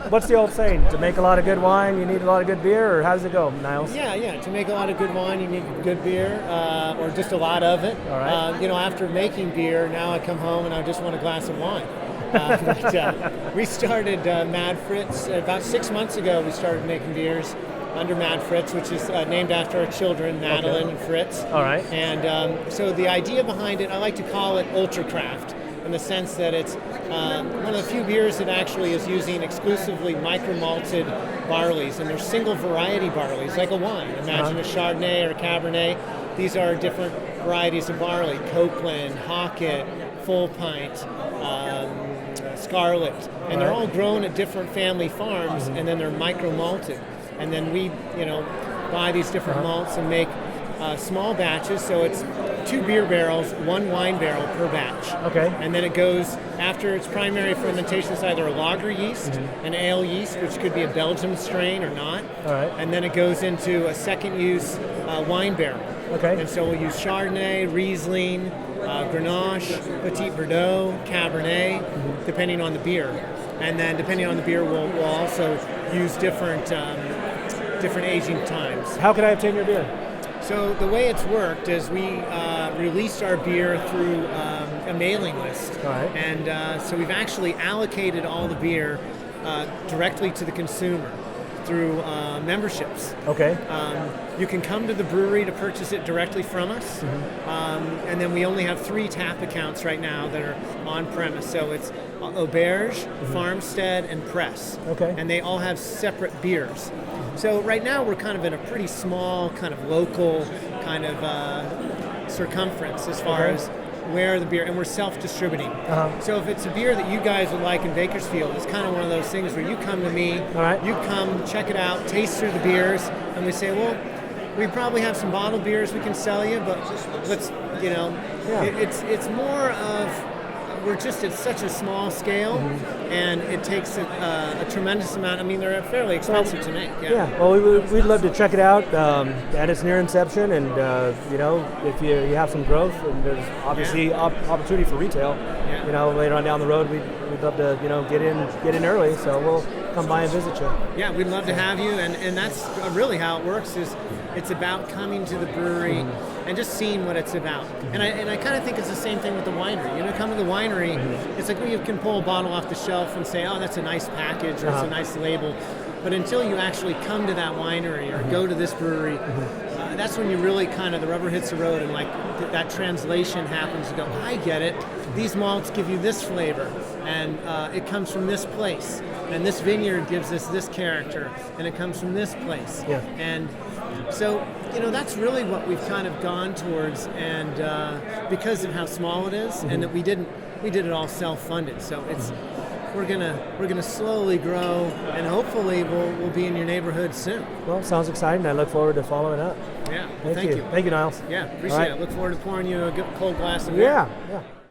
What's the old saying? To make a lot of good wine, you need a lot of good beer, or how does it go, Niles? Yeah. To make a lot of good wine, you need good beer, or just a lot of it. All right. After making beer, now I come home and I just want a glass of wine. But we started Mad Fritz about 6 months ago. We started making beers under Mad Fritz, which is named after our children, Madeline and Fritz. All right. And so the idea behind it, I like to call it ultra craft, in the sense that it's one of the few beers that actually is using exclusively micro-malted barleys, and they're single variety barleys, like a wine. Imagine a Chardonnay or a Cabernet. These are different varieties of barley: Copeland, Hocket, Full Pint, Scarlet, and they're all grown at different family farms, and then they're micro-malted. And then we, buy these different malts and make small batches, so it's 2 beer barrels, 1 wine barrel per batch. Okay. And then it goes, after its primary fermentation, it's either a lager yeast, an ale yeast, which could be a Belgian strain or not. All right. And then it goes into a second use wine barrel. Okay. And so we'll use Chardonnay, Riesling, Grenache, Petit Verdot, Cabernet, depending on the beer. And then depending on the beer, we'll also use different aging times. How can I obtain your beer? So the way it's worked is we released our beer through a mailing list. All right. And so we've actually allocated all the beer directly to the consumer through memberships. Okay. You can come to the brewery to purchase it directly from us. And then we only have 3 tap accounts right now that are on premise. So it's Auberge, Farmstead, and Press. Okay. And they all have separate beers. So right now we're kind of in a pretty small, kind of local kind of circumference as far as where the beer, and we're self-distributing. So if it's a beer that you guys would like in Bakersfield, it's kind of one of those things where you come to me, you come, check it out, taste through the beers, and we say, well, we probably have some bottled beers we can sell you, but let's, it's more of, we're just at such a small scale, and it takes a tremendous amount. I mean, they're fairly expensive to make. Well, we'd love to check it out at its near inception, and if you have some growth, and there's obviously opportunity for retail. Later on down the road, we'd love to get in early. So we'll come by and visit you. Yeah, we'd love to have you, and that's really how it works. Is it's about coming to the brewery and just seeing what it's about. And I kind of think it's the same thing with the winery. Come to the winery, it's like when you can pull a bottle off the shelf and say, oh, that's a nice package, or it's a nice label. But until you actually come to that winery or go to this brewery, that's when you really kind of, the rubber hits the road, and like that translation happens. You go, I get it. These malts give you this flavor, and it comes from this place. And this vineyard gives us this character, and it comes from this place. Yeah. And so, that's really what we've kind of gone towards, and because of how small it is, and that we did it all self-funded. So it's we're gonna slowly grow, and hopefully we'll be in your neighborhood soon. Well, sounds exciting. I look forward to following up. Yeah. Thank you. Thank you, Niles. Yeah, appreciate it. Look forward to pouring you a good cold glass of beer. Yeah.